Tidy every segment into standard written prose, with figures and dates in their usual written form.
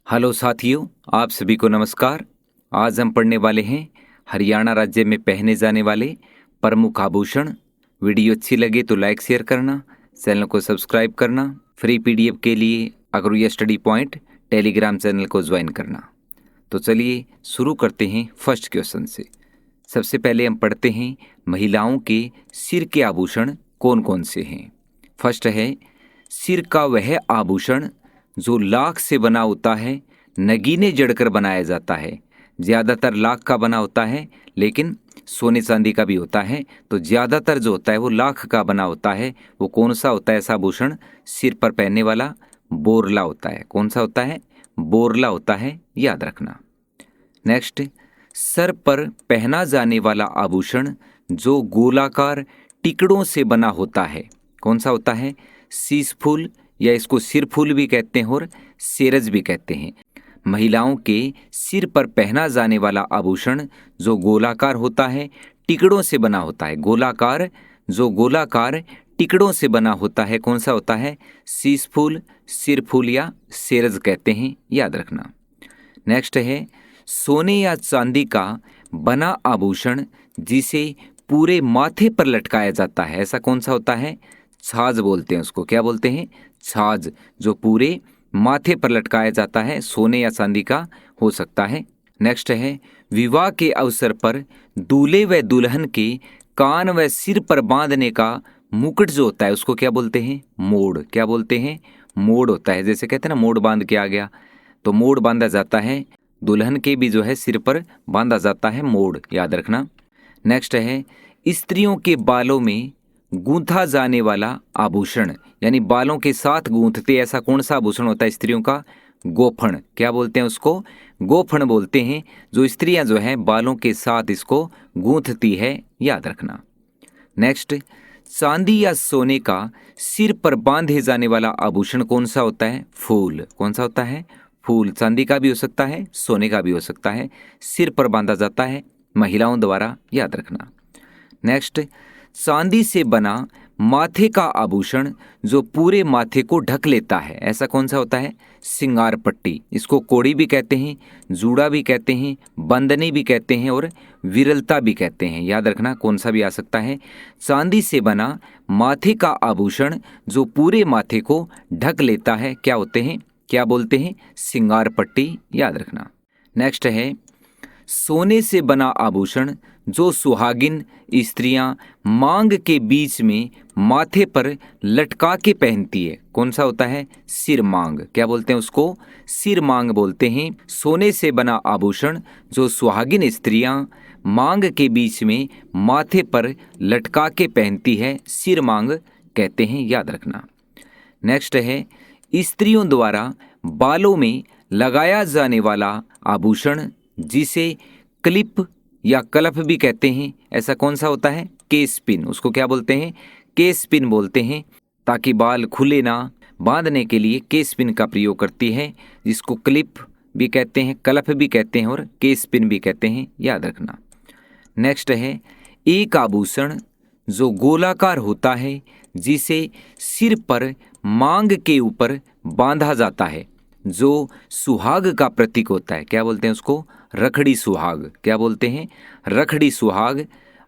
Hello साथियों, आप सभी को नमस्कार। आज हम पढ़ने वाले हैं हरियाणा राज्य में पहने जाने वाले प्रमुख आभूषण। वीडियो अच्छी लगे तो लाइक शेयर करना, चैनल को सब्सक्राइब करना। फ्री पीडीएफ के लिए अग्रया स्टडी पॉइंट टेलीग्राम चैनल को ज्वाइन करना। तो चलिए शुरू करते हैं फर्स्ट क्वेश्चन से। सबसे पहले हम पढ़ते हैं महिलाओं के सिर के आभूषण कौन कौन से हैं। फर्स्ट है सिर का वह आभूषण जो लाख से बना होता है, नगीने जड़कर बनाया जाता है। ज़्यादातर लाख का बना होता है, लेकिन सोने चांदी का भी होता है। तो ज़्यादातर जो होता है वो लाख का बना होता है। वो कौन सा होता है ऐसा आभूषण? सिर पर पहनने वाला बोरला होता है। कौन सा होता है? बोरला होता है, याद रखना। नेक्स्ट, सर पर पहना जाने वाला आभूषण जो गोलाकार टिकड़ों से बना होता है, कौन सा होता है? शीश फूल, या इसको सिर फूल भी कहते हैं और सेरज भी कहते हैं। महिलाओं के सिर पर पहना जाने वाला आभूषण जो गोलाकार होता है, टिकड़ों से बना होता है। गोलाकार, जो गोलाकार टिकड़ों से बना होता है, कौन सा होता है? शीश फूल, सिर फूल या सेरज कहते हैं, याद रखना। नेक्स्ट है सोने या चांदी का बना आभूषण जिसे पूरे माथे पर लटकाया जाता है, ऐसा कौन सा होता है? छाज बोलते हैं उसको। क्या बोलते हैं? छाज, जो पूरे माथे पर लटकाया जाता है, सोने या चांदी का हो सकता है। नेक्स्ट है विवाह के अवसर पर दूल्हे व दुल्हन के कान व सिर पर बांधने का मुकुट जो होता है उसको क्या बोलते हैं? मोड़। क्या बोलते हैं? मोड़ होता है। जैसे कहते हैं ना, मोड़ बांध के आ गया, तो मोड़ बांधा जाता है। दुल्हन के भी जो है सिर पर बांधा जाता है मोड़, याद रखना। नेक्स्ट है स्त्रियों के बालों में गूंथा जाने वाला आभूषण, यानी बालों के साथ गूंथते, ऐसा कौन सा आभूषण होता है स्त्रियों का? गोफण। क्या बोलते हैं उसको? गोफण बोलते हैं। जो स्त्रियां जो है बालों के साथ इसको गूंथती है, याद रखना। नेक्स्ट, चांदी या सोने का सिर पर बांधे जाने वाला आभूषण कौन सा होता है? फूल। कौन सा होता है? फूल। चांदी का भी हो सकता है, सोने का भी हो सकता है, सिर पर बांधा जाता है महिलाओं द्वारा, याद रखना। नेक्स्ट, चांदी से बना माथे का आभूषण जो पूरे माथे को ढक लेता है, ऐसा कौन सा होता है? सिंगार पट्टी। इसको कोड़ी भी कहते हैं, जूड़ा भी कहते हैं, बंदनी भी कहते हैं और विरलता भी कहते हैं, याद रखना। कौन सा भी आ सकता है। चांदी से बना माथे का आभूषण जो पूरे माथे को ढक लेता है, क्या होते हैं? क्या बोलते हैं? सिंगार पट्टी, याद रखना। नेक्स्ट है सोने से बना आभूषण जो सुहागिन स्त्रियां मांग के बीच में माथे पर लटका के पहनती है, कौन सा होता है? सिर मांग। क्या बोलते हैं उसको? सिर मांग बोलते हैं। सोने से बना आभूषण जो सुहागिन स्त्रियां मांग के बीच में माथे पर लटका के पहनती है, सिर मांग कहते हैं, याद रखना। नेक्स्ट है स्त्रियों द्वारा बालों में लगाया जाने वाला आभूषण जिसे क्लिप या क्लफ भी कहते हैं, ऐसा कौन सा होता है? Case pin. उसको क्या बोलते हैं? केस पिन बोलते हैं। ताकि बाल खुले ना, बांधने के लिए केस पिन का प्रयोग करती है, जिसको क्लिप भी कहते हैं, क्लफ भी कहते हैं और केस पिन भी कहते हैं, याद रखना। नेक्स्ट है एक आभूषण जो गोलाकार होता है जिसे सिर पर मांग के ऊपर बांधा जाता है, जो सुहाग का प्रतीक होता है। क्या बोलते हैं उसको? रखड़ी सुहाग। क्या बोलते हैं? रखड़ी सुहाग।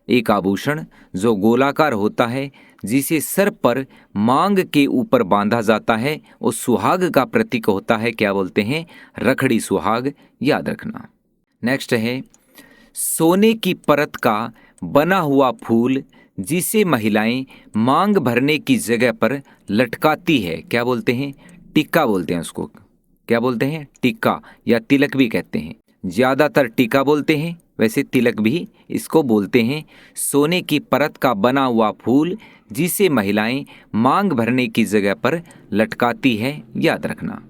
एक आभूषण जो गोलाकार होता है जिसे सर पर मांग के ऊपर बांधा जाता है और सुहाग का प्रतीक होता है, क्या बोलते हैं? रखड़ी सुहाग, याद रखना। नेक्स्ट है सोने की परत का बना हुआ फूल जिसे महिलाएं मांग भरने की जगह पर लटकाती है, क्या बोलते हैं? टिक्का बोलते हैं उसको। क्या बोलते हैं? टिक्का या तिलक भी कहते हैं। ज़्यादातर टिक्का बोलते हैं, वैसे तिलक भी इसको बोलते हैं। सोने की परत का बना हुआ फूल जिसे महिलाएं मांग भरने की जगह पर लटकाती है, याद रखना।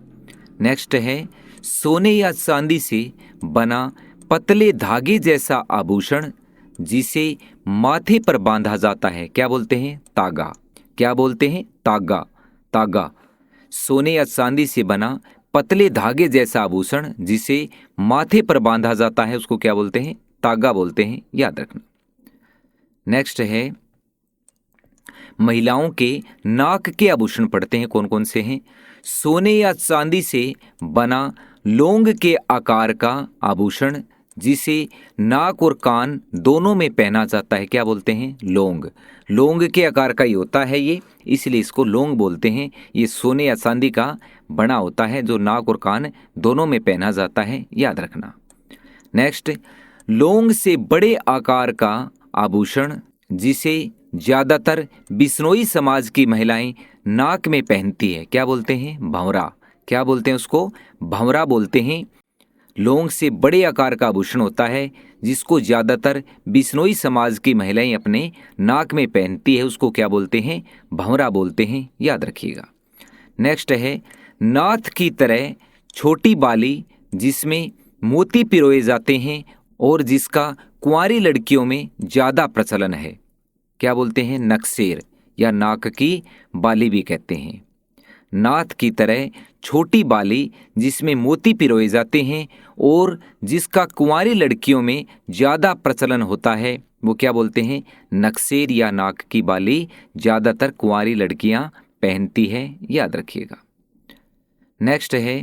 नेक्स्ट है सोने या चांदी से बना पतले धागे जैसा आभूषण जिसे माथे पर बांधा जाता है, क्या बोलते हैं? तागा। क्या बोलते हैं? तागा। तागा। सोने या चांदी से बना पतले धागे जैसा आभूषण जिसे माथे पर बांधा जाता है, उसको क्या बोलते हैं? तागा बोलते हैं, याद रखना। नेक्स्ट है महिलाओं के नाक के आभूषण पढ़ते हैं, कौन कौन से हैं। सोने या चांदी से बना लौंग के आकार का आभूषण जिसे नाक और कान दोनों में पहना जाता है क्या बोलते हैं? लौंग। लौंग के आकार का ही होता है ये, इसलिए इसको लौंग बोलते हैं। ये सोने या चांदी का बना होता है जो नाक और कान दोनों में पहना जाता है, याद रखना। नेक्स्ट, लौंग से बड़े आकार का आभूषण जिसे ज्यादातर बिश्नोई समाज की महिलाएं नाक में पहनती है क्या बोलते हैं? भंवरा। क्या बोलते हैं उसको? भंवरा बोलते हैं। लौंग से बड़े आकार का आभूषण होता है जिसको ज्यादातर बिश्नोई समाज की महिलाएं अपने नाक में पहनती है, उसको क्या बोलते हैं? भंवरा बोलते हैं, याद रखिएगा। नेक्स्ट है नाथ की तरह छोटी बाली जिसमें मोती पिरोए जाते हैं और जिसका कुंवारी लड़कियों में ज्यादा प्रचलन है, क्या बोलते हैं? नक्सेर या नाक की बाली भी कहते हैं। नाथ की तरह छोटी बाली जिसमें मोती पिरोए जाते हैं और जिसका कुंवारी लड़कियों में ज्यादा प्रचलन होता है, वो क्या बोलते हैं? नक्सेर या नाक की बाली ज्यादातर कुंवारी लड़कियां पहनती है, याद रखिएगा। नेक्स्ट है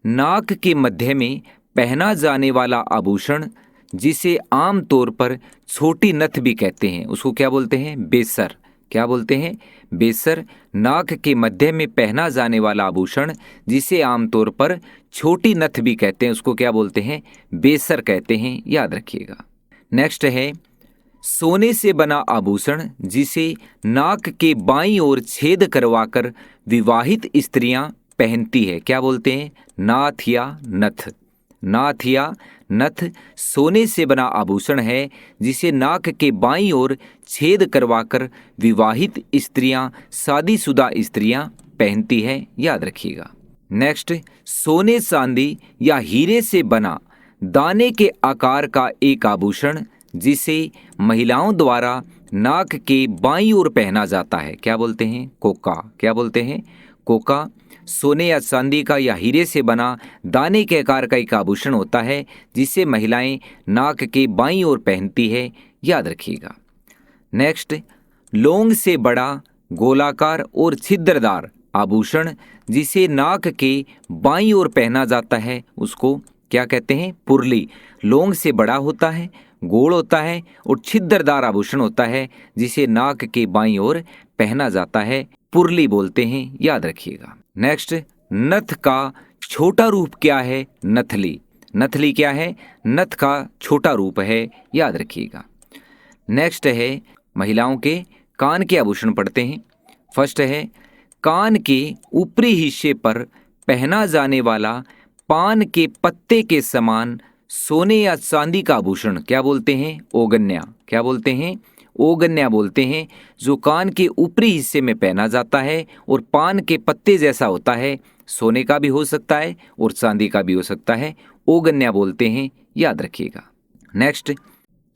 नाक के मध्य में पहना जाने वाला आभूषण जिसे आम तौर पर छोटी नथ भी कहते हैं, उसको क्या बोलते हैं? बेसर। क्या बोलते हैं? बेसर। नाक के मध्य में पहना जाने वाला आभूषण जिसे आमतौर पर छोटी नथ भी कहते हैं, उसको क्या बोलते हैं? बेसर कहते हैं, याद रखिएगा। नेक्स्ट है सोने से बना आभूषण जिसे नाक के बाईं ओर छेद करवाकर विवाहित स्त्रियां पहनती है, क्या बोलते हैं? नाथ या नथ। नाथ या नथ सोने से बना आभूषण है जिसे नाक के बाईं ओर छेद करवाकर विवाहित स्त्रियां, शादीशुदा स्त्रियां पहनती है, याद रखिएगा। नेक्स्ट, सोने चांदी या हीरे से बना दाने के आकार का एक आभूषण जिसे महिलाओं द्वारा नाक के बाईं ओर पहना जाता है, क्या बोलते हैं? कोका। क्या बोलते हैं? कोका। सोने या चांदी का या हीरे से बना दाने के आकार का एक आभूषण होता है जिसे महिलाएं नाक के बाईं ओर पहनती है, याद रखिएगा। नेक्स्ट, लौंग से बड़ा गोलाकार और छिद्रदार आभूषण जिसे नाक के बाईं ओर पहना जाता है, उसको क्या कहते हैं? पुरली। लौंग से बड़ा होता है, गोल होता है और छिद्रदार आभूषण होता है जिसे नाक के बाईं ओर पहना जाता है, पुरली बोलते हैं, याद रखिएगा। नेक्स्ट, नथ का छोटा रूप क्या है? नथली। नथली क्या है? नथ का छोटा रूप है, याद रखिएगा। नेक्स्ट है महिलाओं के कान के आभूषण पढ़ते हैं। फर्स्ट है कान के ऊपरी हिस्से पर पहना जाने वाला पान के पत्ते के समान सोने या चांदी का आभूषण, क्या बोलते हैं? ओगन्या। क्या बोलते हैं? ओगन्या बोलते हैं, जो कान के ऊपरी हिस्से में पहना जाता है और पान के पत्ते जैसा होता है। सोने का भी हो सकता है और चांदी का भी हो सकता है, ओगन्या बोलते हैं, याद रखिएगा। नेक्स्ट,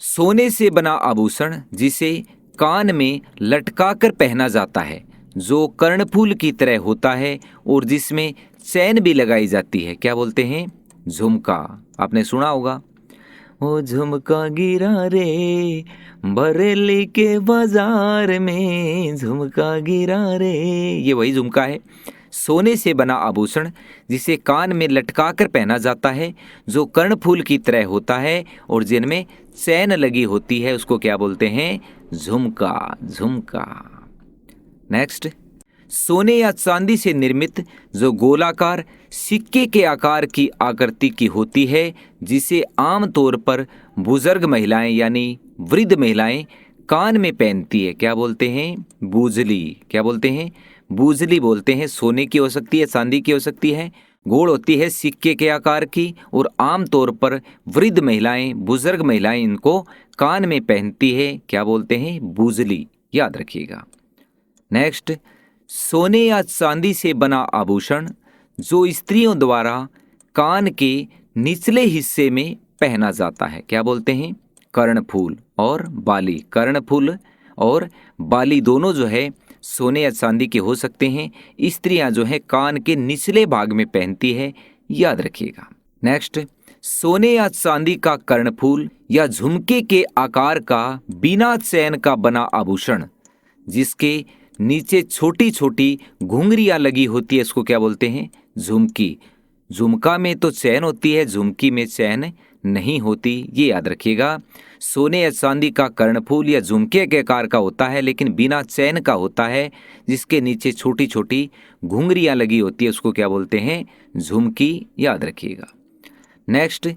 सोने से बना आभूषण जिसे कान में लटकाकर पहना जाता है, जो कर्णफूल की तरह होता है और जिसमें चैन भी लगाई जाती है, क्या बोलते हैं? झुमका। आपने सुना होगा, ओ झुमका गिरा रे बरेली के बाजार में, झुमका गिरा रे, ये वही झुमका है। सोने से बना आभूषण जिसे कान में लटकाकर पहना जाता है, जो कर्णफूल की तरह होता है और जिनमें चैन लगी होती है, उसको क्या बोलते हैं? झुमका। झुमका। नेक्स्ट, सोने या चांदी से निर्मित जो गोलाकार सिक्के के आकार की आकृति की होती है, जिसे आमतौर पर बुजुर्ग महिलाएं यानी वृद्ध महिलाएं कान में पहनती है, क्या बोलते हैं? बूजली। क्या बोलते हैं? बूजली बोलते हैं। सोने की हो सकती है, चांदी की हो सकती है, गोल होती है, सिक्के के आकार की, और आमतौर पर वृद्ध महिलाएं, बुजुर्ग महिलाएं इनको कान में पहनती है, क्या बोलते हैं? बूजली, याद रखिएगा। नेक्स्ट, सोने या चांदी से बना आभूषण जो स्त्रियों द्वारा कान के निचले हिस्से में पहना जाता है, क्या बोलते हैं? कर्णफूल और बाली। कर्णफूल और बाली दोनों जो है सोने या चांदी के हो सकते हैं। स्त्रियां जो है कान के निचले भाग में पहनती है, याद रखिएगा। नेक्स्ट, सोने या चांदी का कर्णफूल या झुमके के आकार का बिना चैन का बना आभूषण जिसके नीचे छोटी छोटी घुंघरियां लगी होती है, इसको क्या बोलते हैं? झुमकी। झुमका में तो चैन होती है, झुमकी में चैन नहीं होती, ये याद रखिएगा। सोने या चांदी का कर्णफूल या झुमके के आकार का होता है लेकिन बिना चैन का होता है, जिसके नीचे छोटी छोटी घुंघरियां लगी होती है, उसको क्या बोलते हैं? झुमकी, याद रखिएगा। नेक्स्ट,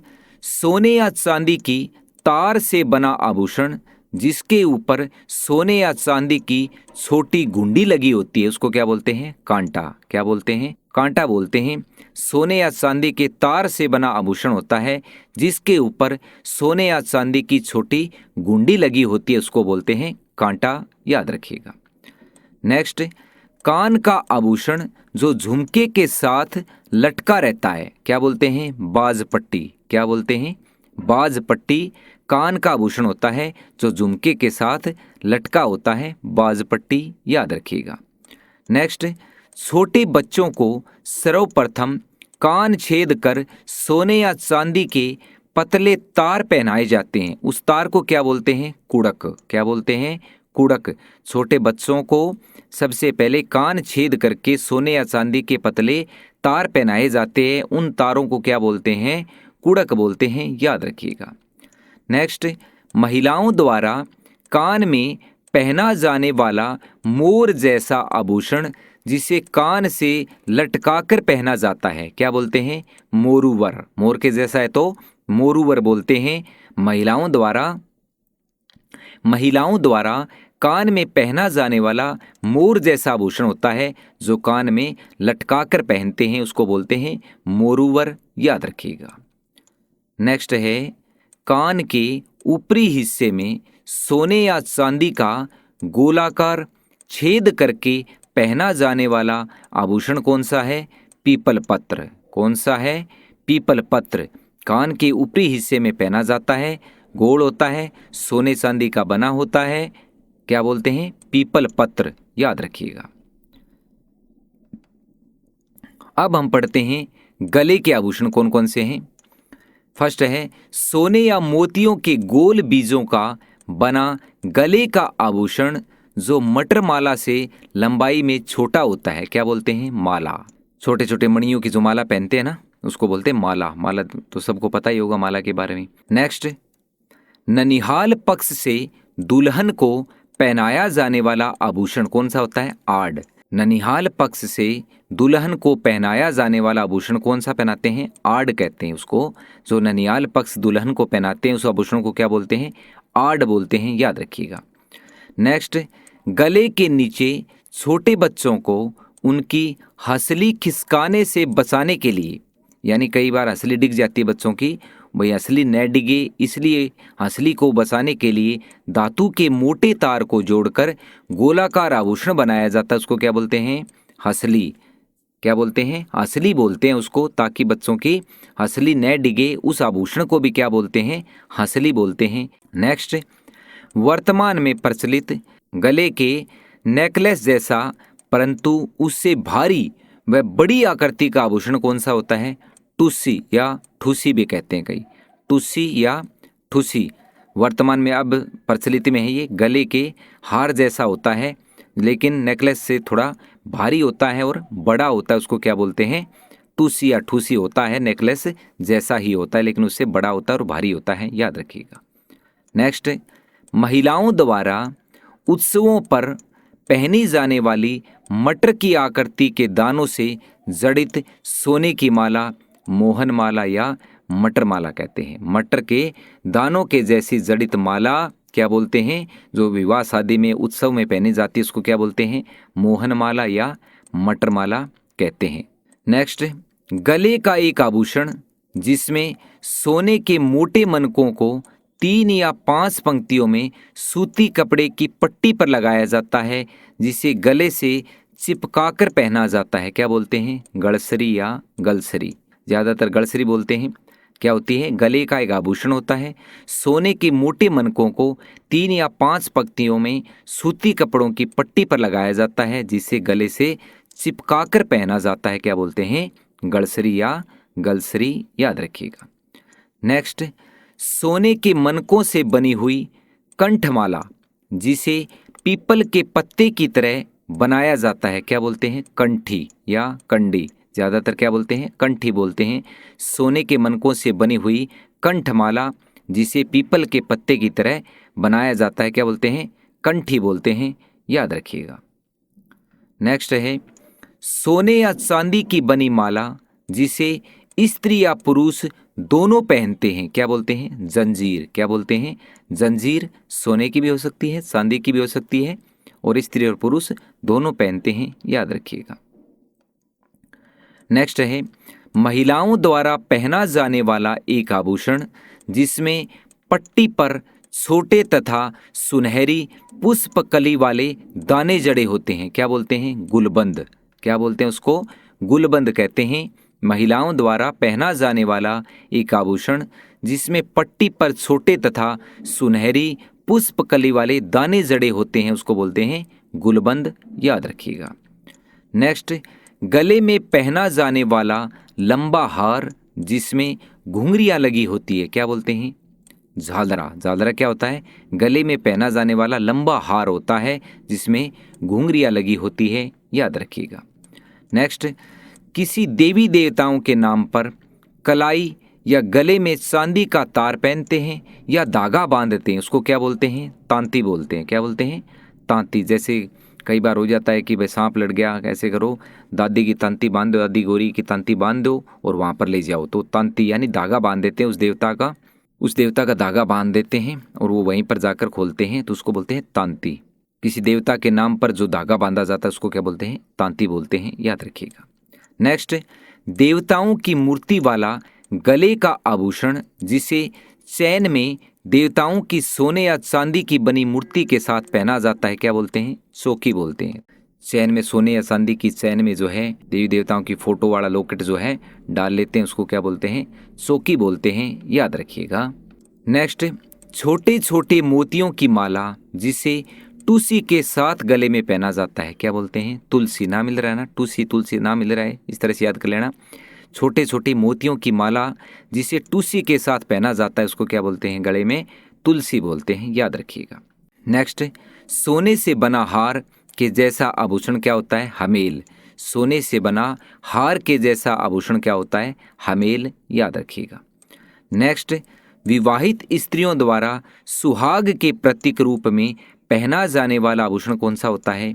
सोने या चांदी की तार से बना आभूषण जिसके ऊपर सोने या चांदी की छोटी गुंडी लगी होती है, उसको क्या बोलते हैं? कांटा। क्या बोलते हैं? कांटा बोलते हैं। सोने या चांदी के तार से बना आभूषण होता है जिसके ऊपर सोने या चांदी की छोटी गुंडी लगी होती है, उसको बोलते हैं कांटा, याद रखिएगा। नेक्स्ट, कान का आभूषण जो झुमके के साथ लटका रहता है, क्या बोलते हैं? बाज पट्टी। क्या बोलते हैं? बाज पट्टी कान का आभूषण होता है जो झुमके के साथ लटका होता है, बाज पट्टी, याद रखिएगा। नेक्स्ट, छोटे बच्चों को सर्वप्रथम कान छेद कर सोने या चांदी के पतले तार पहनाए जाते हैं, उस तार को क्या बोलते हैं? कुड़क। क्या बोलते हैं? कुड़क। छोटे बच्चों को सबसे पहले कान छेद करके सोने या चांदी के पतले तार पहनाए जाते हैं, उन तारों को क्या बोलते हैं? कुड़क बोलते हैं, याद रखिएगा। नेक्स्ट, महिलाओं द्वारा कान में पहना जाने वाला मोर जैसा आभूषण जिसे कान से लटकाकर पहना जाता है, क्या बोलते हैं? मोरूवर। मोर के जैसा है तो मोरूवर बोलते हैं। महिलाओं द्वारा कान में पहना जाने वाला मोर जैसा आभूषण होता है जो कान में लटकाकर पहनते हैं, उसको बोलते हैं मोरूवर, याद रखिएगा। नेक्स्ट है, कान के ऊपरी हिस्से में सोने या चांदी का गोलाकार छेद करके पहना जाने वाला आभूषण कौन सा है? पीपल पत्र। कौन सा है? पीपल पत्र। कान के ऊपरी हिस्से में पहना जाता है, गोल होता है, सोने चांदी का बना होता है, क्या बोलते हैं? पीपल पत्र, याद रखिएगा। अब हम पढ़ते हैं गले के आभूषण कौन कौन से हैं। फर्स्ट है, सोने या मोतियों के गोल बीजों का बना गले का आभूषण जो मटर माला से लंबाई में छोटा होता है, क्या बोलते हैं? माला। छोटे छोटे मणियों की जो माला पहनते हैं ना, उसको बोलते हैं माला। माला तो सबको पता ही होगा माला के बारे में। नेक्स्ट, ननिहाल पक्ष से दुल्हन को पहनाया जाने वाला आभूषण कौन सा होता है? आड़। ननिहाल पक्ष से दुल्हन को पहनाया जाने वाला आभूषण कौन सा पहनाते हैं? आड़ कहते हैं उसको। जो ननिहाल पक्ष दुल्हन को पहनाते हैं उस आभूषण को क्या बोलते हैं? आड़ बोलते हैं, याद रखिएगा। नेक्स्ट, गले के नीचे छोटे बच्चों को उनकी हंसली खिसकाने से बचाने के लिए, यानी कई बार हंसली डिग जाती है बच्चों की, भाई हंसली न डिगे इसलिए हंसली को बचाने के लिए धातु के मोटे तार को जोड़कर गोलाकार आभूषण बनाया जाता है, उसको क्या बोलते हैं? हंसली। क्या बोलते हैं? हंसली बोलते हैं उसको, ताकि बच्चों की हंसली न डिगे उस आभूषण को भी क्या बोलते हैं? हंसली बोलते हैं। नेक्स्ट, वर्तमान में प्रचलित गले के नेकलेस जैसा परंतु उससे भारी व बड़ी आकृति का आभूषण कौन सा होता है? टुस्सी या ठुसी भी कहते हैं कई, टुस्सी या ठुसी। वर्तमान में अब प्रचलित में है ये, गले के हार जैसा होता है लेकिन नेकलेस से थोड़ा भारी होता है और बड़ा होता है, उसको क्या बोलते हैं? टुसी या ठुसी होता है, नेकलेस जैसा ही होता है लेकिन उससे बड़ा होता है और भारी होता है, याद रखिएगा। नेक्स्ट, महिलाओं द्वारा उत्सवों पर पहनी जाने वाली मटर की आकृति के दानों से जड़ित सोने की माला मोहन माला या मटर माला कहते हैं। मटर के दानों के जैसी जड़ित माला क्या बोलते हैं? जो विवाह शादी में उत्सव में पहनी जाती है उसको क्या बोलते हैं? मोहन माला या मटर माला कहते हैं। नेक्स्ट, गले का एक आभूषण जिसमें सोने के मोटे मनकों को 3 या 5 पंक्तियों में सूती कपड़े की पट्टी पर लगाया जाता है, जिसे गले से चिपकाकर पहना जाता है, क्या बोलते हैं? गड़सरी या गलसरी। ज़्यादातर गड़सरी बोलते हैं। क्या होती है? गले का एक आभूषण होता है, सोने के मोटे मनकों को 3 या 5 पंक्तियों में सूती कपड़ों की पट्टी पर लगाया जाता है, जिसे गले से चिपकाकर पहना जाता है, क्या बोलते हैं? गड़सरी या गलसरी, याद रखिएगा। नेक्स्ट, सोने के मनकों से बनी हुई कंठमाला जिसे पीपल के पत्ते की तरह बनाया जाता है, क्या बोलते हैं? कंठी या कंडी। ज़्यादातर क्या बोलते हैं, कंठी बोलते हैं। सोने के मनकों से बनी हुई कंठमाला जिसे पीपल के पत्ते की तरह बनाया जाता है, क्या बोलते हैं, कंठी बोलते हैं, याद रखिएगा। नेक्स्ट है सोने या चांदी की बनी माला जिसे स्त्री या पुरुष दोनों पहनते हैं, क्या बोलते हैं, जंजीर। क्या बोलते हैं, जंजीर। सोने की भी हो सकती है, चांदी की भी हो सकती है, और स्त्री और पुरुष दोनों पहनते हैं, याद रखिएगा। नेक्स्ट है महिलाओं द्वारा पहना जाने वाला एक आभूषण जिसमें पट्टी पर छोटे तथा सुनहरी पुष्पकली वाले दाने जड़े होते हैं, क्या बोलते हैं, गुलबंद। क्या बोलते हैं उसको, गुलबंद कहते हैं। महिलाओं द्वारा पहना जाने वाला एक आभूषण जिसमें पट्टी पर छोटे तथा सुनहरी पुष्पकली वाले दाने जड़े होते हैं उसको बोलते हैं गुलबंद, याद रखिएगा। नेक्स्ट गले में पहना जाने वाला लंबा हार जिसमें घुंघरियाँ लगी होती है, क्या बोलते हैं, झालरा। झालरा क्या होता है, गले में पहना जाने वाला लंबा हार होता है जिसमें घुंघरियाँ लगी होती है, याद रखिएगा। नेक्स्ट किसी देवी देवताओं के नाम पर कलाई या गले में चांदी का तार पहनते हैं या धागा बांधते हैं उसको क्या बोलते हैं, तांती बोलते हैं। क्या बोलते हैं, तांती। जैसे कई बार हो जाता है कि भाई सांप लड़ गया, कैसे करो, दादी की तांती बांध दो, दादी गौरी की तांती बांध दो और वहाँ पर ले जाओ, तो तांती यानी धागा बांध देते हैं उस देवता का धागा बांध देते हैं और वो वहीं पर जाकर खोलते हैं, तो उसको बोलते हैं तांती। किसी देवता के नाम पर जो धागा बांधा जाता है उसको क्या बोलते हैं, तांती बोलते हैं, याद रखिएगा। नेक्स्ट देवताओं की मूर्ति वाला गले का आभूषण जिसे चैन में देवताओं की सोने या चांदी की बनी मूर्ति के साथ पहना जाता है, क्या बोलते हैं, चौकी बोलते हैं। चैन में सोने या चांदी की चैन में जो है देवी देवताओं की फोटो वाला लॉकेट जो है डाल लेते हैं, उसको क्या बोलते हैं, चौकी बोलते हैं, याद रखिएगा। नेक्स्ट छोटे छोटे मोतियों की माला जिसे तुलसी के साथ गले में पहना जाता है, क्या बोलते हैं, तुलसी। ना मिल रहा है ना, तुलसी ना मिल रहा है, इस तरह से याद कर लेना। छोटे छोटे मोतियों की माला जिसे तुलसी के साथ पहना जाता है उसको क्या बोलते हैं, गले में तुलसी बोलते हैं, याद रखिएगा। नेक्स्ट सोने से बना हार के जैसा आभूषण क्या होता है, हमेल। सोने से बना हार के जैसा आभूषण क्या होता है, हमेल, याद रखिएगा। नेक्स्ट विवाहित स्त्रियों द्वारा सुहाग के प्रतीक रूप में पहना जाने वाला आभूषण कौन सा होता है,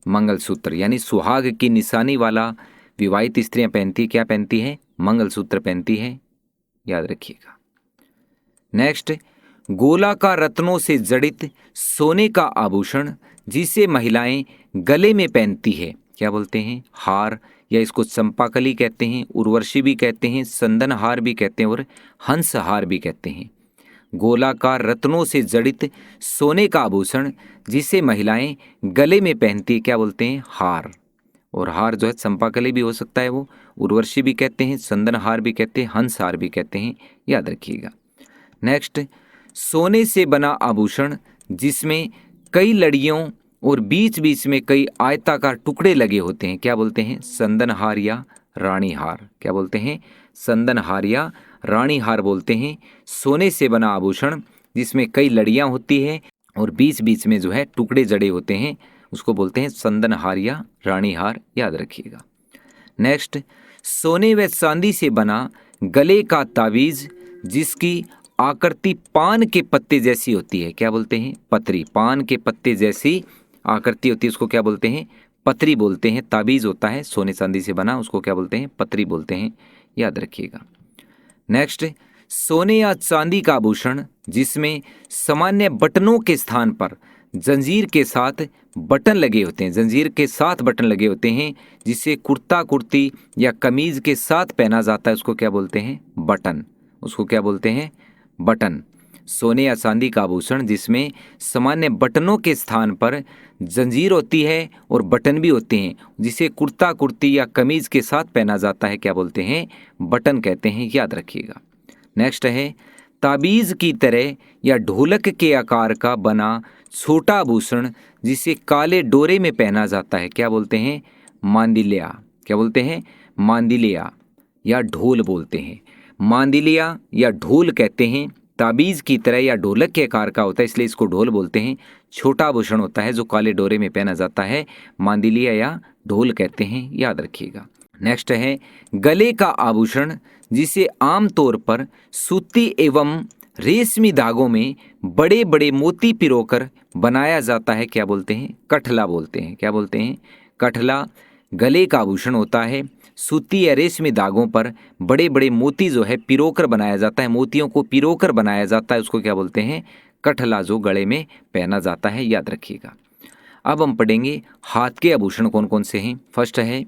मंगलसूत्र। यानी सुहाग की निशानी वाला विवाहित स्त्रियां पहनती, क्या पहनती है, मंगलसूत्र पहनती है, याद रखिएगा। नेक्स्ट गोलाकार रत्नों से जड़ित सोने का आभूषण जिसे महिलाएं गले में पहनती है, क्या बोलते हैं, हार, या इसको चंपाकली कहते हैं, उर्वशी भी कहते हैं, संदन हार भी कहते हैं और हंस हार भी कहते हैं। गोलाकार रत्नों से जड़ित सोने का आभूषण जिसे महिलाएं गले में पहनती है, क्या बोलते हैं, हार। और हार जो है चंपाकली भी हो सकता है, वो उर्वशी भी कहते हैं, संदन हार भी कहते हैं, हंस हार भी कहते हैं, याद रखिएगा। नेक्स्ट सोने से बना आभूषण जिसमें कई लड़ियों और बीच बीच में कई आयताकार टुकड़े लगे होते हैं, क्या बोलते हैं, संदन हार या रानी हार। क्या बोलते हैं, संदन हार या रानी हार बोलते हैं। सोने से बना आभूषण जिसमें कई लड़ियां होती है और बीच बीच में जो है टुकड़े जड़े होते हैं उसको बोलते हैं संदन हार या रानी हार, याद रखिएगा। नेक्स्ट सोने व चांदी से बना गले का तावीज जिसकी आकृति पान के पत्ते जैसी होती है, क्या बोलते हैं, पतरी। पान के पत्ते जैसी आकृति होती है उसको क्या बोलते हैं, पतरी बोलते हैं। ताबीज होता है सोने चांदी से बना, उसको क्या बोलते हैं, पतरी बोलते हैं, याद रखिएगा। नेक्स्ट सोने या चांदी का आभूषण जिसमें सामान्य बटनों के स्थान पर जंजीर के साथ बटन लगे होते हैं, जंजीर के साथ बटन लगे होते हैं, जिसे कुर्ता कुर्ती या कमीज के साथ पहना जाता है उसको क्या बोलते हैं, बटन। उसको क्या बोलते हैं, बटन। सोने या चांदी का आभूषण जिसमें सामान्य बटनों के स्थान पर जंजीर होती है और बटन भी होते हैं, जिसे कुर्ता कुर्ती या कमीज के साथ पहना जाता है, क्या बोलते हैं, बटन कहते हैं, याद रखिएगा। नेक्स्ट है ताबीज की तरह या ढोलक के आकार का बना छोटा आभूषण जिसे काले डोरे में पहना जाता है, क्या बोलते हैं, मांदिलिया। क्या बोलते हैं, मांदिलिया या ढोल बोलते हैं। मांदिलिया या ढोल कहते हैं। ताबीज की तरह या ढोलक के आकार का होता है इसलिए इसको ढोल बोलते हैं। छोटा आभूषण होता है जो काले डोरे में पहना जाता है, मांदिलिया या ढोल कहते हैं, याद रखिएगा। नेक्स्ट है गले का आभूषण, जिसे आमतौर पर सूती एवं रेशमी धागों में बड़े बड़े मोती पिरोकर बनाया जाता है, क्या बोलते हैं? कठला बोलते हैं। क्या बोलते हैं? कठला गले का आभूषण होता है, सूती या रेशमी धागों पर बड़े बड़े मोती जो है पिरोकर बनाया जाता है, मोतियों को पिरोकर बनाया जाता है, उसको क्या बोलते हैं? कठला, जो गले में पहना जाता है, याद रखिएगा। अब हम पढ़ेंगे हाथ के आभूषण कौन कौन से हैं। फर्स्ट है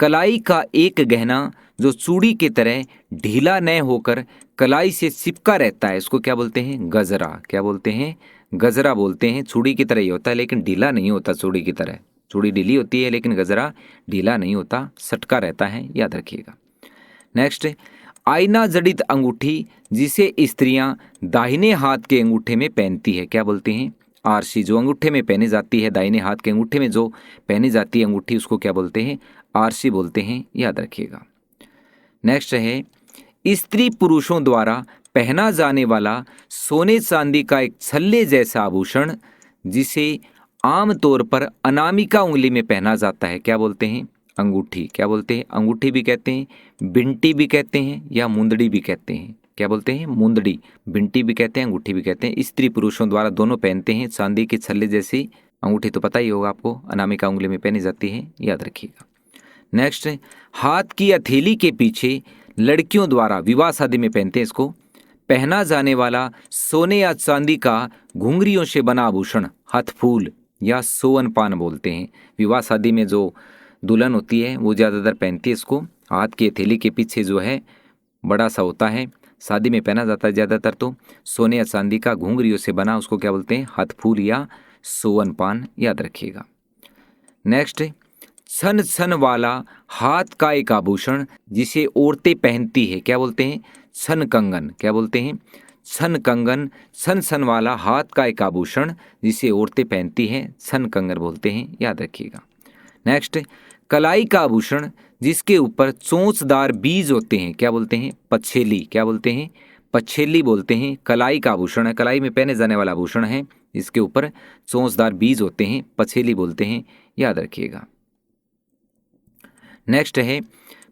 कलाई का एक गहना जो चूड़ी की तरह ढीला न होकर कलाई से चिपका रहता है, इसको क्या बोलते हैं? गजरा। क्या बोलते हैं? गजरा बोलते हैं। चूड़ी की तरह ही होता है लेकिन ढीला नहीं होता चूड़ी की तरह। चूड़ी ढीली होती है लेकिन गजरा ढीला नहीं होता, सटका रहता है, याद रखिएगा। नेक्स्ट, आईना जड़ित अंगूठी, जिसे स्त्रियां दाहिने हाथ के अंगूठे में पहनती है, क्या बोलते हैं? आरसी। जो अंगूठे में पहनी जाती है, दाहिने हाथ के अंगूठे में जो पहनी जाती है अंगूठी, उसको क्या बोलते हैं? आरसी बोलते हैं, याद रखिएगा। नेक्स्ट है स्त्री पुरुषों द्वारा पहना जाने वाला सोने चांदी का एक छल्ले जैसा आभूषण, जिसे आमतौर पर अनामिका उंगली में पहना जाता है, क्या बोलते हैं? अंगूठी। क्या बोलते हैं? अंगूठी भी कहते हैं, बिंटी भी कहते हैं, या मुंदड़ी भी कहते हैं। क्या बोलते हैं? मुंदड़ी। बिंटी भी कहते हैं, अंगूठी भी कहते हैं। स्त्री पुरुषों द्वारा दोनों पहनते हैं चांदी के छल्ले जैसी अंगूठी, तो पता ही होगा आपको, अनामिका उंगली में पहनी जाती है, याद रखिएगा। नेक्स्ट, हाथ की हथेली के पीछे लड़कियों द्वारा विवाह शादी में पहनते हैं, इसको पहना जाने वाला सोने या चांदी का घुंघरियों से बना आभूषण हथफूल या सोवन पान बोलते हैं। विवाह शादी में जो दुल्हन होती है वो ज़्यादातर पहनती है इसको। हाथ की हथेली के पीछे जो है बड़ा सा होता है, शादी में पहना जाता है ज़्यादातर, तो सोने या चांदी का घुंघरियों से बना, उसको क्या बोलते हैं? हथफूल या सोवन पान, याद रखिएगा। नेक्स्ट, छन छन वाला हाथ का एक आभूषण, जिसे औरतें पहनती है, क्या बोलते हैं? छन कंगन। क्या बोलते हैं? छन कंगन। छन छन वाला हाथ का एक आभूषण जिसे औरतें पहनती हैं, छन कंगन बोलते हैं, याद रखिएगा। नेक्स्ट, कलाई का आभूषण, जिसके ऊपर चोंचदार बीज होते हैं, क्या बोलते हैं? पछेली। क्या बोलते हैं? पछेली बोलते हैं। कलाई का आभूषण है, कलाई में पहने जाने वाला आभूषण है, जिसके ऊपर चोंचदार बीज होते हैं, पछेली बोलते हैं, याद रखिएगा। नेक्स्ट है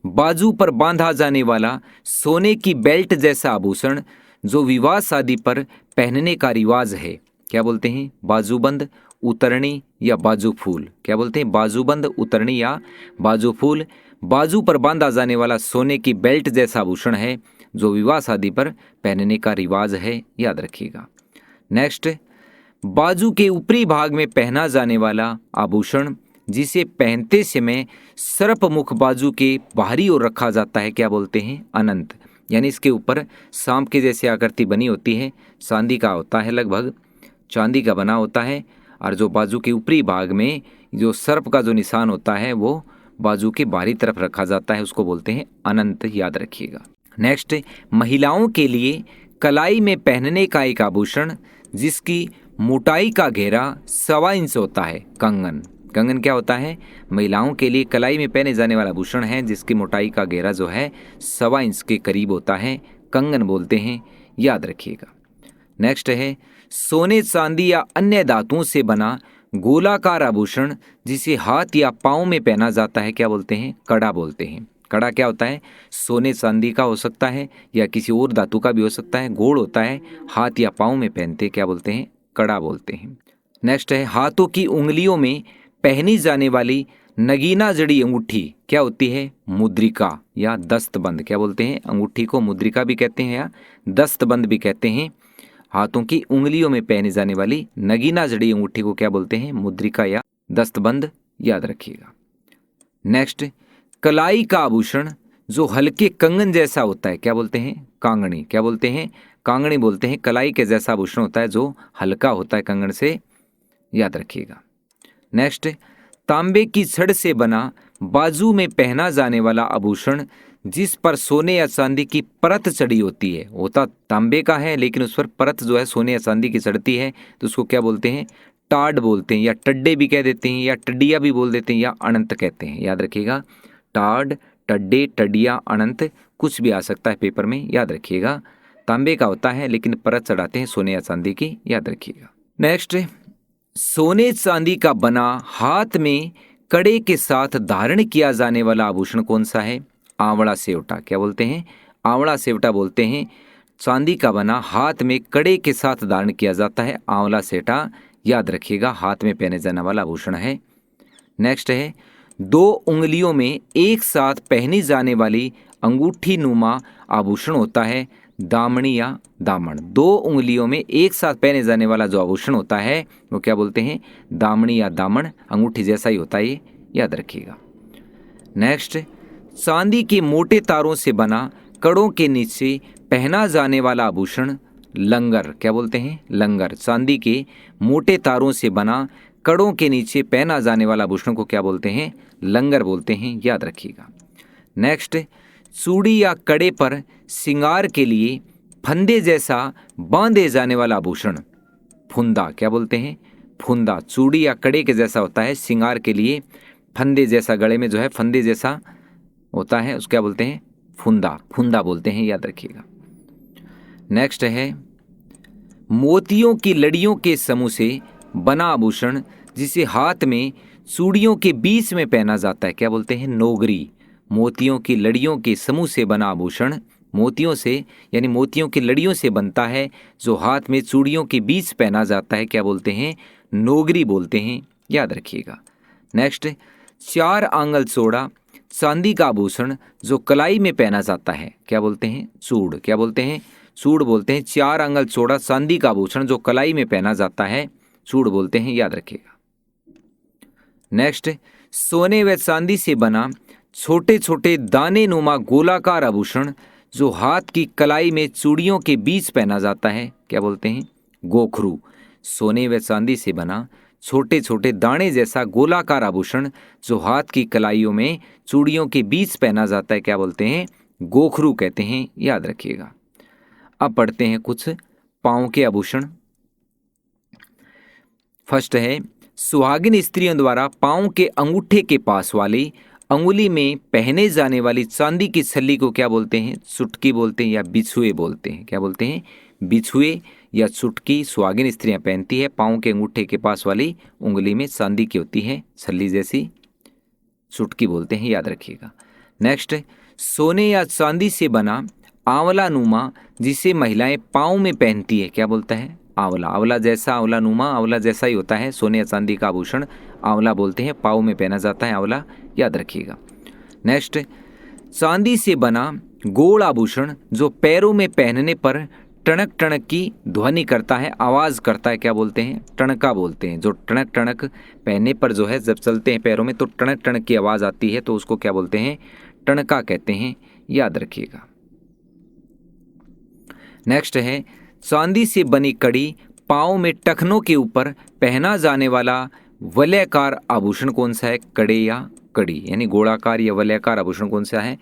बाजू पर बांधा जाने वाला सोने की बेल्ट जैसा आभूषण, जो विवाह शादी पर पहनने का रिवाज है, क्या बोलते हैं? बाजूबंद, उतरनी या बाजू फूल। क्या बोलते हैं? बाजूबंद, उतरनी या बाजू फूल। बाजू पर बांधा जाने वाला सोने की बेल्ट जैसा आभूषण है, जो विवाह शादी पर पहनने का रिवाज है, याद रखिएगा। नेक्स्ट, बाजू के ऊपरी भाग में पहना जाने वाला आभूषण, जिसे पहनते समय सर्प मुख बाजू के बाहरी ओर रखा जाता है, क्या बोलते हैं? अनंत। यानी इसके ऊपर सांप के जैसे आकृति बनी होती है, चांदी का होता है, लगभग चांदी का बना होता है, और जो बाजू के ऊपरी भाग में जो सर्प का जो निशान होता है वो बाजू के बाहरी तरफ रखा जाता है, उसको बोलते हैं अनंत, याद रखिएगा। नेक्स्ट, महिलाओं के लिए कलाई में पहनने का एक आभूषण, जिसकी मोटाई का घेरा 1.25 इंच होता है, कंगन। कंगन क्या होता है? महिलाओं के लिए कलाई में पहने जाने वाला आभूषण है, जिसकी मोटाई का घेरा जो है 1.25 इंच के करीब होता है, कंगन बोलते हैं, याद रखिएगा। नेक्स्ट है सोने चांदी या अन्य धातुओं से बना गोलाकार आभूषण, जिसे हाथ या पाँव में पहना जाता है, क्या बोलते हैं? कड़ा बोलते हैं। कड़ा क्या होता है? सोने चांदी का हो सकता है या किसी और धातु का भी हो सकता है, गोल होता है, हाथ या पाँव में पहनते, क्या बोलते हैं? कड़ा बोलते हैं। नेक्स्ट है हाथों की उंगलियों में पहनी जाने वाली नगीना जड़ी अंगूठी, क्या होती है? मुद्रिका या दस्तबंद। क्या बोलते हैं? अंगूठी को मुद्रिका भी कहते हैं या दस्तबंद भी कहते हैं। हाथों की उंगलियों में पहनी जाने वाली नगीना जड़ी अंगूठी को क्या बोलते हैं? मुद्रिका या दस्तबंद, याद रखिएगा। नेक्स्ट, कलाई का आभूषण जो हल्के कंगन जैसा होता है, क्या बोलते हैं? कांगड़ी। क्या बोलते हैं? कांगड़ी बोलते हैं। कलाई के जैसा आभूषण होता है जो हल्का होता है कंगन से, याद रखिएगा। नेक्स्ट, तांबे की छड़ से बना बाजू में पहना जाने वाला आभूषण, जिस पर सोने या चांदी की परत चढ़ी होती है, होता तांबे का है लेकिन उस पर परत जो है सोने या चांदी की चढ़ती है, तो उसको क्या बोलते हैं? टाड बोलते हैं, या टड्डे भी कह देते हैं, या टड्डिया भी बोल देते हैं, या अनंत कहते हैं, याद रखिएगा। टाड, टड्डे, टड्डिया, अनंत कुछ भी आ सकता है पेपर में, याद रखिएगा। तांबे का होता है लेकिन परत चढ़ाते हैं सोने या चांदी की, याद रखिएगा। नेक्स्ट, सोने चांदी का बना हाथ में कड़े के साथ धारण किया जाने वाला आभूषण कौन सा है? आंवला सेवटा। क्या बोलते हैं? आंवला सेवटा बोलते हैं। चांदी का बना, हाथ में कड़े के साथ धारण किया जाता है, आंवला सेवटा याद रखिएगा, हाथ में पहने जाने वाला आभूषण है। नेक्स्ट है, 2 उंगलियों में एक साथ पहनी जाने वाली अंगूठी नुमा आभूषण होता है, दामनी या दामन। 2 उंगलियों में एक साथ पहने जाने वाला जो आभूषण होता है वो क्या बोलते हैं? दामनी या दामन, अंगूठी जैसा ही होता है, ये याद रखिएगा। नेक्स्ट, चांदी के मोटे तारों से बना कड़ों के नीचे पहना जाने वाला आभूषण लंगर। क्या बोलते हैं? लंगर। चांदी के मोटे तारों से बना कड़ों के नीचे पहना जाने वाला आभूषण को क्या बोलते हैं? लंगर बोलते हैं, याद रखिएगा। नेक्स्ट, चूड़ी या कड़े पर श्रृंगार के लिए फंदे जैसा बांधे जाने वाला आभूषण फुंदा। क्या बोलते हैं? फुंदा। चूड़ी या कड़े के जैसा होता है, श्रृंगार के लिए फंदे जैसा, गले में जो है फंदे जैसा होता है, उसको क्या बोलते हैं? फुंदा। फुंदा बोलते हैं, याद रखिएगा। नेक्स्ट है, मोतियों की लड़ियों के समूह से बना आभूषण जिसे हाथ में चूड़ियों के बीच में पहना जाता है, क्या बोलते हैं? नोगरी। मोतियों की लड़ियों के समूह से बना आभूषण, मोतियों से यानी मोतियों की लड़ियों से बनता है, जो हाथ में चूड़ियों के बीच पहना जाता है, क्या बोलते हैं? नोगरी बोलते हैं, याद रखिएगा। नेक्स्ट, 4 आंगल चौड़ा चांदी का आभूषण जो कलाई में पहना जाता है, क्या बोलते हैं? चूड़। क्या बोलते हैं? चूड़ बोलते हैं। 4 आंगल चौड़ा चांदी का आभूषण जो कलाई में पहना जाता है, चूड़ बोलते हैं, याद रखिएगा। नेक्स्ट, सोने व चांदी से बना छोटे छोटे दाने नुमा गोलाकार आभूषण जो हाथ की कलाई में चूड़ियों के बीच पहना जाता है, क्या बोलते हैं? गोखरू। सोने व चांदी से बना छोटे छोटे दाने जैसा गोलाकार आभूषण जो हाथ की कलाइयों में चूड़ियों के बीच पहना जाता है, क्या बोलते हैं? गोखरू कहते हैं, याद रखिएगा। अब पढ़ते हैं कुछ पाँव के आभूषण। फर्स्ट है, सुहागिन स्त्रियों द्वारा पाँव के अंगूठे के पास वाली अंगुली में पहने जाने वाली चांदी की छल्ली को क्या बोलते हैं? चुटकी बोलते हैं या बिछुए बोलते हैं। क्या बोलते हैं? बिछुए या चुटकी सुहागिन स्त्रियां पहनती है, पाँव के अंगूठे के पास वाली उंगली में चांदी की होती है छल्ली जैसी, चुटकी बोलते हैं, याद रखिएगा। नेक्स्ट, सोने या चांदी से बना आंवला नुमा जिसे महिलाएं पाँव में पहनती है, क्या बोलता है? आंवला। आंवला जैसा, आंवला नुमा, आंवला जैसा ही होता है, सोने या चांदी का आभूषण आंवला बोलते हैं, पाँव में पहना जाता है आंवला, याद रखिएगा। नेक्स्ट, चांदी से बना गोल आभूषण जो पैरों में पहनने पर टणक टणक की ध्वनि करता है, आवाज करता है, क्या बोलते हैं? टणका बोलते हैं। जो टणक टणक पहनने पर जो है जब चलते हैं पैरों में तो टणक टणक की आवाज आती है, तो उसको क्या बोलते हैं? टणका कहते हैं, याद रखिएगा। नेक्स्ट है, चांदी से बनी कड़ी पाँव में टखनों के ऊपर पहना जाने वाला वलयाकार आभूषण कौन सा है? कड़े या कड़ी, यानी गोलाकार या वलयाकार आभूषण कौन सा है?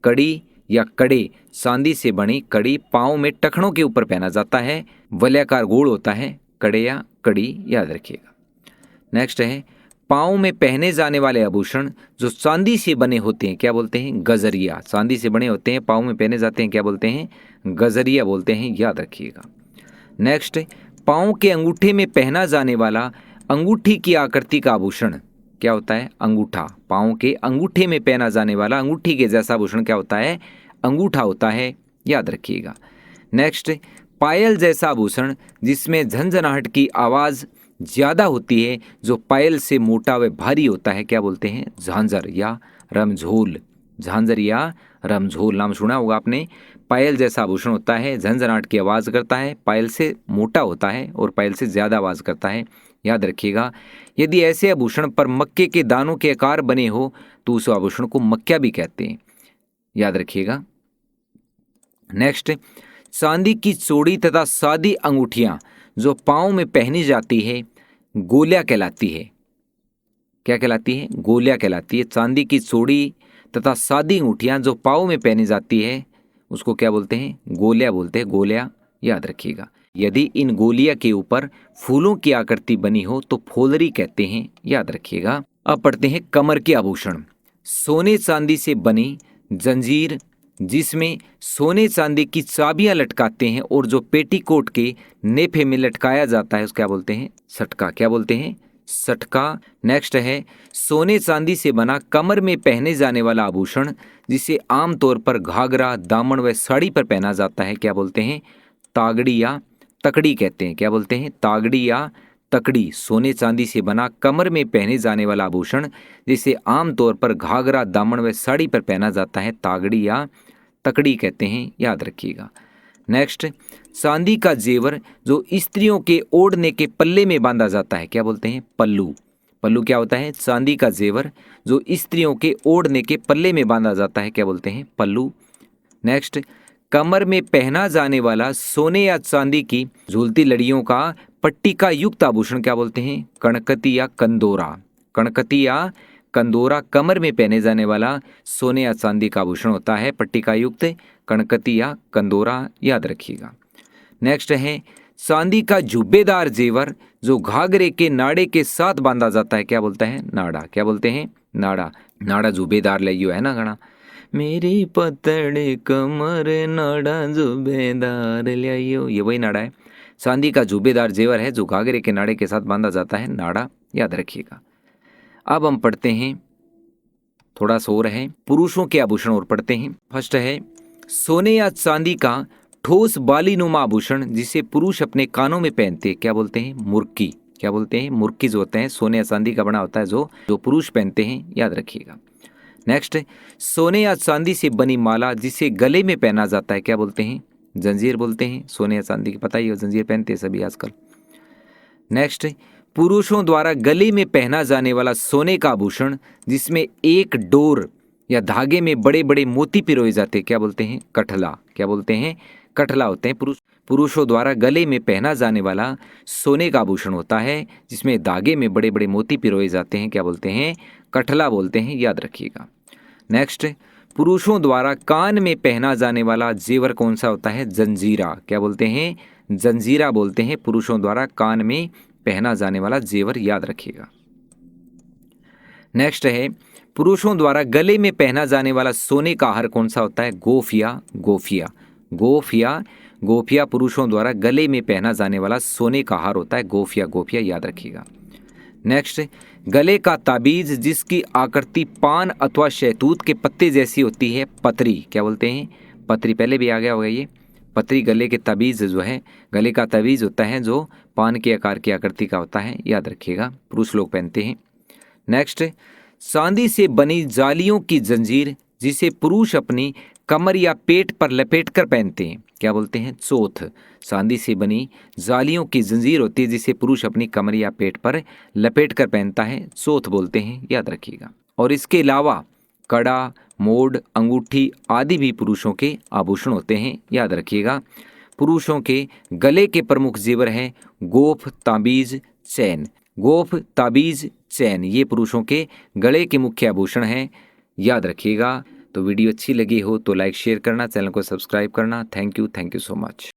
कड़ी या कड़े। चांदी से बनी कड़ी पाँव में टखनों के ऊपर पहना जाता है, वलयाकार गोल होता है, कड़े या कड़ी, याद रखिएगा। नेक्स्ट है, पाँव में पहने जाने वाले आभूषण जो चांदी से बने होते हैं, क्या बोलते हैं? गजरिया। चांदी से बने होते हैं, पाँव में पहने जाते हैं, क्या बोलते हैं? गजरिया बोलते हैं, याद रखिएगा। नेक्स्ट, पाँव के अंगूठे में पहना जाने वाला अंगूठी की आकृति का आभूषण क्या होता है? अंगूठा। पाँव के अंगूठे में पहना जाने वाला अंगूठी के जैसा आभूषण क्या होता है? अंगूठा होता है, याद रखिएगा। नेक्स्ट, पायल जैसा आभूषण जिसमें झंझनाहट की आवाज़ ज़्यादा होती है, जो पायल से मोटा व भारी होता है, क्या बोलते हैं? झांझर या रमझोल। झांझर या रमझोल नाम सुना होगा आपने। पायल जैसा आभूषण होता है, झंझनाहट की आवाज़ करता है, पायल से मोटा होता है और पायल से ज़्यादा आवाज़ करता है, याद रखिएगा। यदि ऐसे आभूषण पर मक्के के दानों के आकार बने हो तो उस आभूषण को मक्या भी कहते हैं, याद रखिएगा। नेक्स्ट, चांदी की चौड़ी तथा सादी अंगूठियां जो पाँव में पहनी जाती है गोलियां कहलाती है। क्या कहलाती है? गोलियां कहलाती है। चांदी की चौड़ी तथा सादी अंगूठियां जो पाँव में पहनी जाती है उसको क्या बोलते हैं? गोलियां बोलते हैं, गोलियां, याद रखिएगा। यदि इन गोलियां के ऊपर फूलों की आकृति बनी हो तो फूलरी कहते हैं, याद रखिएगा। अब पढ़ते हैं कमर के आभूषण। सोने चांदी से बनी जंजीर जिसमें सोने चांदी की चाबियां लटकाते हैं और जो पेटीकोट के नेफे में लटकाया जाता है उसको क्या बोलते हैं? सटका। क्या बोलते हैं? सटका। नेक्स्ट है सोने चांदी से बना कमर में पहने जाने वाला आभूषण जिसे आमतौर पर घाघरा, दामन व साड़ी पर पहना जाता है, क्या बोलते हैं? तागड़ी या तकड़ी कहते हैं। क्या बोलते हैं? तागड़ी या तकड़ी। सोने चांदी से बना कमर में पहने जाने वाला आभूषण जिसे आमतौर पर घाघरा, दामन व साड़ी पर पहना जाता है, तागड़ी या तकड़ी कहते हैं, याद रखिएगा। नेक्स्ट, चांदी का जेवर जो स्त्रियों के ओढ़ने के पल्ले में बांधा जाता है, क्या बोलते हैं? पल्लू। पल्लू क्या होता है? चांदी का जेवर जो स्त्रियों के ओढ़ने के पल्ले में बांधा जाता है, क्या बोलते हैं? पल्लू। नेक्स्ट, कमर में पहना जाने वाला सोने या चांदी की झूलती लड़ियों का पट्टिका युक्त आभूषण क्या बोलते हैं? कणकती या कंदोरा। कणकती या कंदोरा कमर में पहने जाने वाला सोने या चांदी का आभूषण होता है, पट्टिका युक्त, कणकती या कंदोरा, याद रखिएगा। नेक्स्ट है चांदी का झुब्बेदार जेवर जो घाघरे के नाड़े के साथ बांधा जाता है, क्या बोलता है? नाड़ा। क्या बोलते हैं? नाड़ा। नाड़ा झुब्बेदार लियो है ना गाना, मेरी पतड़े कमर नाड़ा झुब्बेदार लियो, ये वही नाड़ा है। चांदी का झुब्बेदार जेवर है जो घाघरे के नाड़े के साथ बांधा जाता है, नाड़ा, याद रखिएगा। अब हम पढ़ते हैं थोड़ा सा और है, पुरुषों के आभूषण और पढ़ते हैं। फर्स्ट है सोने या चांदी का ठोस बालीनुमा आभूषण जिसे पुरुष अपने कानों में पहनते हैं, क्या बोलते हैं? मुर्की। क्या बोलते हैं? मुर्की जो होते हैं सोने या चांदी का बना होता है जो पुरुष पहनते हैं, याद रखिएगा। नेक्स्ट, सोने या चांदी से बनी माला जिसे गले में पहना जाता है, क्या बोलते हैं? जंजीर बोलते हैं। सोने या चांदी की पता ही हो, जंजीर पहनते हैं सभी आजकल। नेक्स्ट, पुरुषों द्वारा गले में पहना जाने वाला सोने का आभूषण जिसमें एक डोर या धागे में बड़े बड़े मोती पिरोए जाते हैं, क्या बोलते हैं? कठला। क्या बोलते हैं? कठला होते हैं। पुरुषों द्वारा गले में पहना जाने वाला सोने का आभूषण होता है जिसमें धागे में बड़े बड़े मोती पिरोए जाते हैं, क्या बोलते हैं? कठला बोलते हैं, याद रखिएगा। नेक्स्ट, पुरुषों द्वारा कान में पहना जाने वाला जेवर कौन सा होता है? जंजीरा। क्या बोलते हैं? जंजीरा बोलते हैं पुरुषों द्वारा कान में पहना जाने वाला जेवर, याद रखिएगा। नेक्स्ट है पुरुषों द्वारा गले में पहना जाने वाला सोने का हार कौन सा होता है? गोफिया। गोफिया। गोफिया। गोफिया पुरुषों द्वारा गले में पहना जाने वाला सोने का हार होता है, गोफिया। गोफिया, याद रखिएगा। नेक्स्ट, गले का ताबीज जिसकी आकृति पान अथवा शहतूत के पत्ते जैसी होती है, पतरी। क्या बोलते हैं? पतरी। पहले भी आ गया होगा ये पतरी। गले के ताबीज जो है, गले का ताबीज होता है जो पान के आकार की आकृति का होता है, याद रखिएगा, पुरुष लोग पहनते हैं। नेक्स्ट, चांदी से बनी जालियों की जंजीर जिसे पुरुष अपनी कमर या पेट पर लपेट कर पहनते हैं, क्या बोलते हैं? चोथ। चांदी से बनी जालियों की जंजीर होती है जिसे पुरुष अपनी कमर या पेट पर लपेट कर पहनता है, चोथ बोलते हैं, याद रखिएगा। और इसके अलावा कड़ा, मोड़, अंगूठी आदि भी पुरुषों के आभूषण होते हैं, याद रखिएगा। पुरुषों के गले के प्रमुख जेवर हैं गोफ, ताबीज, चैन। गोफ, ताबीज, चैन, ये पुरुषों के गले के मुख्य आभूषण हैं, याद रखिएगा। तो वीडियो अच्छी लगी हो तो लाइक शेयर करना, चैनल को सब्सक्राइब करना। Thank you so much.